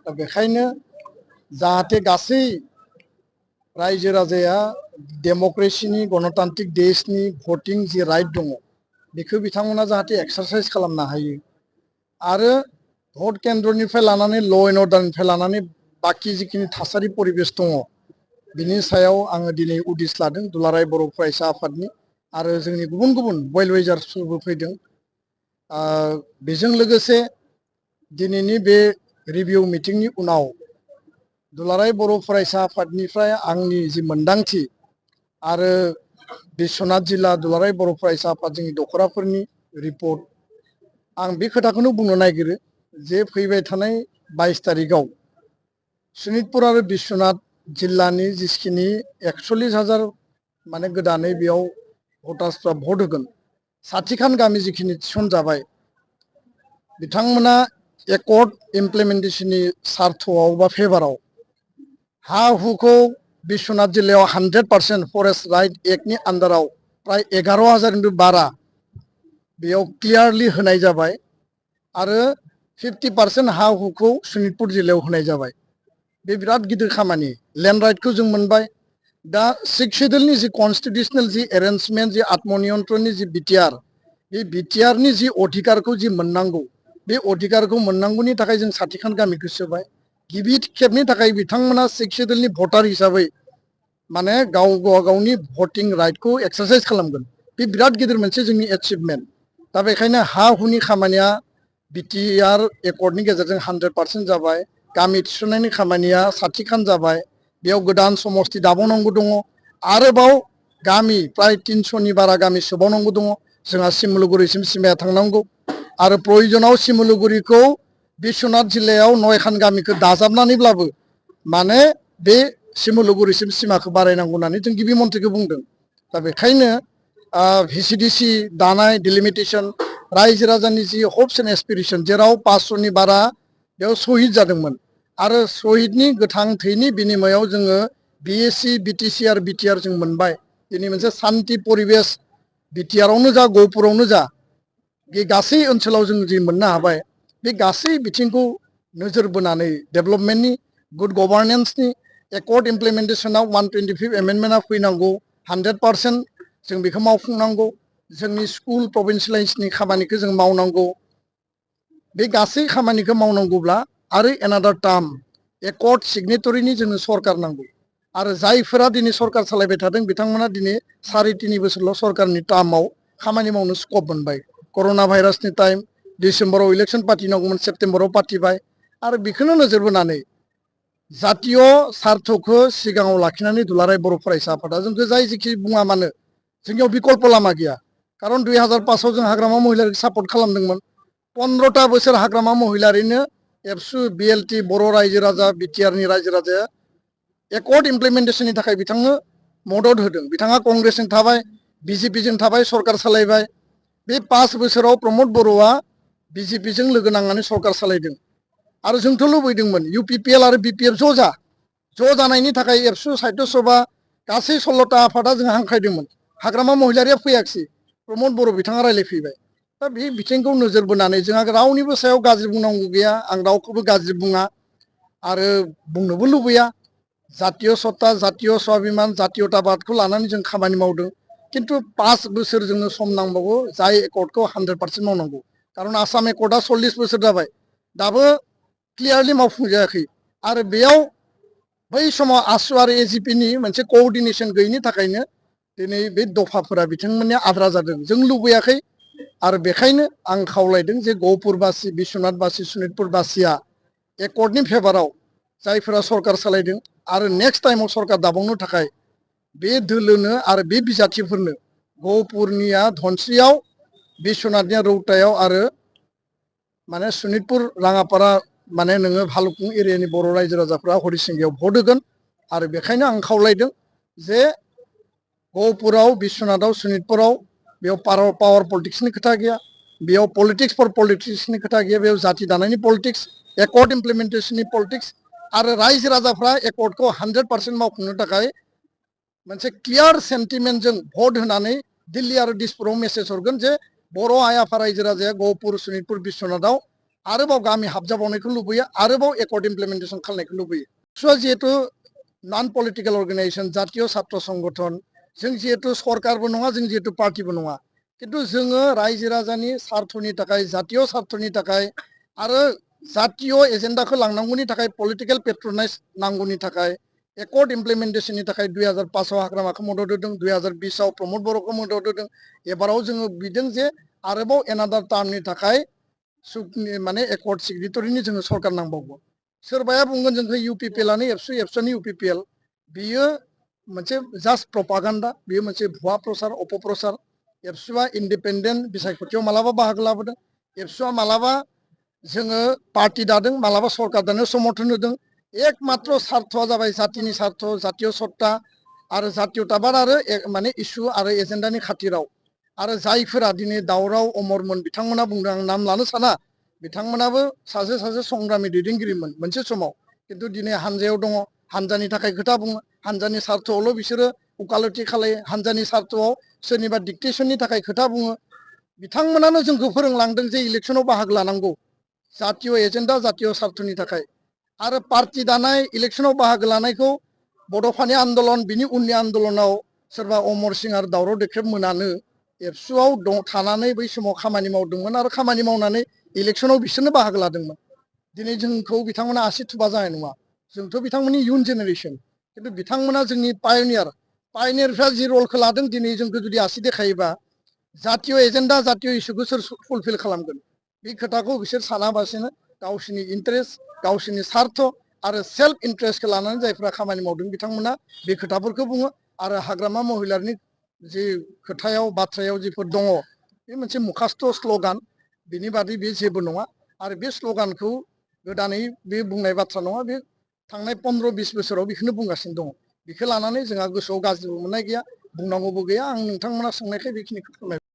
दा बेखायनो जाहाथे गासै रायजो राजाया डेमक्रेसिनि गणतान्त्रिक देशनि भटिं जि राइट दङ बेखौ बिथांमोना जाहाथे एक्सारसाइज खालामनो हायो आरो भट केन्द्रनिफ्राय लानानै ल' एन्ड अर्डारनिफ्राय लानानै बाखि जिखिनि थासारि परिबेस दङ बिनि सायाव आङो दिनै उदिस लादों दुलाराय बर' फरायसा आफादनि आरो जोंनि गुबुन गुबुन वेलविजार्सफोरबो फैदों बेजों लोगोसे दिनैनि बे रिभिउ मिटिंनि उनाव दुलाराय बर' फरायसा आफादनिफ्राय आंनि जि मोनदांथि आरो बिश्वनाथ जिल्ला दुलाराय बर' फरायसा आफाद जोंनि दखराफोरनि रिपर्ट आं बे खोथाखौनो बुंनो नागिरो जे फैबाय थानाय 22 तारिखआव शोणितपुर आरो बिश्वनाथ जिल्लानि जिखिनि 41,000 माने गोदानै बेयाव भटार्सफ्रा भट होगोन 60खान गामि जिखिनि थिसनजाबाय बिथांमोना एकर्ड इमप्लिमेन्टेशननि सार्थआव बा फेभाराव हा हुखौ बिश्वनाथ जिल्लायाव 100% फरेस्ट राइट एक्टनि आन्डाराव प्राय 11,000निबो बारा बेयाव क्लियारलि होनाय जाबाय आरो 50% हा हुखौ शोणितपुर जिल्लायाव होनाय जाबाय बे बिराद गिदिर खामानि लेन्ड राइटखौ जों मोनबाय दा 6 शेड्यूलनि जि कन्स्टिट्यूशनल जि एरेन्जमेन्ट जि आत्मनियन्त्रणनि जि बिटिआर बे बिटिआरनि जि अधिकारखौ जि मोननांगौ बे अधिकारखौ मोननांगौनि थाखाय जों 60खान गामिखौ सोबाय गिबि खेबनि थाखाय बिथांमोना 6 शेड्यूलनि भटार हिसाबै माने गावनि भटिं राइटखौ एक्सारसाइज खालामगोन बे बिराद गिदिर मोनसे जोंनि एचिभमेन्ट दा बेखायनो हा हुनि खामानिया बिटिआर एकर्डनि गेजेरजों 100% जाबाय गामि थिसननायनि खामानिया 60खान जाबाय बेयाव गोदान समस्ति दाबावनांगौ दङ आरोबाव गामि प्राय 300नि बारा गामि सोबावनांगौ दङ जोंहा सिमलुगुरिसिम सिमाया थांनांगौ आरो प्रयोजनाव सिमलुगुरिखौ बिश्वनाथ जिल्लायाव 9खान गामिखौ दाजाबनानैब्लाबो माने बे सिमलुगुरिसिम सिमाखौ बारायनांगौ होननानै जों गिबि मन्थ्रिखौ बुंदों दा बेखायनो भिसिडिसि दानाय डिलिमिटेशन रायजो राजानि जि हप्स एन्ड एसपिरेशन जेराव 500नि बारा बेयाव शहीद जादोंमोन आरो शहीदनि गोथां थैनि बिनिमयाव जोङो बिएससि बिटिसि आरो बिटिआर जों मोनबाय दिनै मोनसे शान्ति परिबेस बिटिआरावनो जा गहपुरावनो जा बे गासै ओनसोलाव जों जि मोननो हाबाय बे गासै बिथिंखौ नोजोर बोनानै डेभेलपमेन्टनि गुड गभार्नेन्सनि एकर्ड इमप्लिमेन्टेशनाव 125 एमेन्डमेन्टआ फैनांगौ 100% जों बेखौ मावफुंनांगौ जोंनि स्कुल प्रभिन्सियेलाइजनि खामानिखौ जों मावनांगौ बे गासै खामानिखौ मावनांगौब्ला आरो एनादार टार्म एकर्ड सिगनेटरिनि जोंनो सरकार नांगौ आरो जायफोरा दिनै सरकार सालायबाय थादों बिथांमोना दिनै 3.5 बोसोरल' सरकारनि टार्माव खामानि मावनो स्कप मोनबाय कर'ना भाइरासनि टाइम डिसेम्बराव इलेक्सन पार्टिनांगौमोन सेप्तेम्बराव पार्टिबाय आरो बेखौनो नोजोर बोनानै जातीय सार्थखौ सिगाङाव लाखिनानै दुलाराय बर' फरायसा आफादा जोंखौ जाय जेखि बुङा मानो जोंनियाव बिकल्प लामा गैया खारन 2005आव जों हाग्रामा महिलारिखौ सापर्ट खालामदोंमोन 15टा बोसोर हाग्रामा महिलारिनो एबसु बिएलटि बर' रायजो राजा बिटिआरनि रायजो राजाया एकर्ड इमप्लिमेन्टेशननि थाखाय बिथांनो मदद होदों बिथाङा कंग्रेसजों थाबाय बिजेपिजों थाबाय सरकार सालायबाय बे 5 बोसोराव प्रमद बर'आ बिजेपिजों लोगो नांनानै सरकार सालायदों आरो जोंथ' लुबैदोंमोन इउपिपिएल आरो बिपिएफ ज' जानायनि थाखाय एबसु साहित्य सभा गासै 16टा आफादा जों हांख्रायदोंमोन हाग्रामा महिलारिया फैयाखिसै प्रमद बर' बिथाङा रायज्लायफैबाय दा बे बिथिंखौ नोजोर बोनानै जोंहा रावनिबो सायाव गाज्रि बुंनांगौ गैया आं रावखौबो गाज्रि बुङा आरो बुंनोबो लुबैया जातीय सत्ता जातीय स्वाभिमान जातीयताबादखौ लानानै जों खामानि मावदों किन्तु 5 बोसोर जोंनो सम नांबावगौ जाय एकर्डखौ 100% मावनांगौ खारन आसाम एकर्डआ 40 बोसोर जाबाय दाबो क्लियारलि मावफुंजायाखै आरो बेयाव बै समाव आसु आरो एजिपिनि मोनसे कोअर्डिनेशन गैयिनि थाखायनो दिनै बे दफाफोरा बिथांमोननिया आद्रा जादों जों लुबैयाखै आरो बेखायनो आं खावलायदों जे गहपुरबासि बिश्वनाथबासि शोणितपुरबासिया एकर्डनि फेभाराव जायफोरा सरकार सालायदों आरो नेक्स्ट टाइमाव सरकार दाबावनो थाखाय बे दोलोनो आरो बे बिजाथिफोरनो गहपुरनिया धनस्रियाव बिश्वनाथनिया रौतायाव आरो माने शोणितपुर राङापारा माने नोङो भालुकपुं एरियानि बर' रायजो राजाफ्रा हरिसिंगायाव भट होगोन आरो बेखायनो आं खावलायदों जे गहपुराव बिश्वनाथाव शोणितपुराव बेयाव पावार पलिटिक्सनि खोथा गैया बेयाव पलिटिक्स फर पलिटिक्सनि खोथा गैया बेयाव जाति दानायनि पलिटिक्स एकर्ड इमप्लिमेन्टेशननि पलिटिक्स आरो रायजो राजाफ्रा एकर्डखौ 100% मावफुंनो थाखाय मोनसे क्लियार सेन्टिमेन्टजों भट होनानै दिल्ली आरो दिसपुराव मेसेज हरगोन जे बर' आइ आफा रायजो राजाया गहपुर शोणितपुर बिश्वनाथाव आरोबाव गामि हाबजाबावनायखौ लुबैयो आरोबाव एकर्ड इमप्लिमेन्टेसन खालामनायखौ लुबैयो स' जिहेतु नन पलिटिकेल अर्गेनाइजेसन जातीय छात्र संगठन जों जिहेतु सरकारबो नङा जों जिहेतु पार्टिबो नङा किन्तु जोङो रायजो राजानि सार्थनि थाखाय जातीय सार्थनि थाखाय आरो जातीय एजेन्डाखौ लांनांगौनि थाखाय पलिटिकेल पेट्रनाइज नांगौनि थाखाय एकर्ड इमप्लिमेन्टेसननि थाखाय 2005 हाग्रामाखौ मदद होदों 2020 प्रमोद बर'खौ मदद होदों एबाराव जोङो बिदों जे आरोबाव एनादार टार्मनि थाखाय माने एकर्ड सिगनेटरिनि जोङो सरकार नांबावगौ सोरबाया बुंगोन जोंखौ इउपिपिएलआनो एबसुनि इउपिपिएल बियो मोनसे जास्ट प्रपागान्डा बियो मोनसे भुवा प्रचार अपप्रचार एबसुआ इन्डिपेन्डेन्ट बिसायख'थियाव मालाबा बाहागो लाबोदों एबसुआ मालाबा जोङो पार्टी दादों मालाबा सरकार दानो समर्थन होदों एकमात्र सार्थआ जाबाय जातिनि सार्थ जातीय सत्ता आरो जातीयताबाद आरो माने इसु आरो एजेन्डानि खाथिराव आरो जायफोरा दिनै दावराव अमरमोन बिथांमोना बुंदों आं नाम लानो साना बिथांमोनाबो सासे सासे संग्रामि दैदेनगिरिमोन मोनसे समाव किन्तु दिनै हानजायाव दङ हानजानि थाखाय खोथा बुङो हानजानि सार्थआवल' बिसोरो उकालति खालायो हानजानि सार्थआव सोरनिबा डिक्टेसननि थाखाय खोथा बुङो बिथांमोनानो जोंखौ फोरोंलांदों जे इलेक्सनाव बाहागो लानांगौ जातीय एजेन्डा जातीय सार्थनि थाखाय आरो पार्टी दानाय इलेक्सनाव बाहागो लानायखौ बड'फानि आन्दलन बिनि उननि आन्दलनाव सोरबा अमर सिं आरो दावराव देख्रेब मोनानो एबसुआव थानानै बै समाव खामानि मावदोंमोन आरो खामानि मावनानै इलेक्सनाव बिसोरनो बाहागो लादोंमोन दिनै जोंखौ बिथांमोना आसि थुबा जानाय नङा जोंथ' बिथांमोननि इयुन जेनेरेसन किन्तु बिथांमोना जोंनि पायनियारफ्रा जि रलखौ लादों दिनै जोंखौ जुदि आसि देखायोबा जातीय एजेन्डा जातीय इस्युखौ सोर फुलफिल खालामगोन बे खोथाखौ बिसोर सानाबासिनो गावसोरनि इन्टारेस्ट गावसोरनि सार्थ आरो सेल्फ इन्टारेस्टखौ लानानै जायफ्रा खामानि मावदों बिथांमोना बे खोथाफोरखौ बुङो आरो हाग्रामा महिलारनि जि खोथायाव बाथ्रायाव जिफोर दङ बे मोनसे मुखास्थ' स्ल'गान बिनि बादै बे जेबो नङा आरो बे स्ल'गानखौ गोदानै बे बुंनाय बाथ्रा नङा बे थांनाय 15-20 बोसोराव बेखौनो बुंगासिनो दङ बेखौ लानानै जोंहा गोसोआव गाज्रिबो मोननाय गैया बुंनांगौबो गैया आं नोंथांमोना सोंनायखाय बेखिनिखौ फोरमायबाय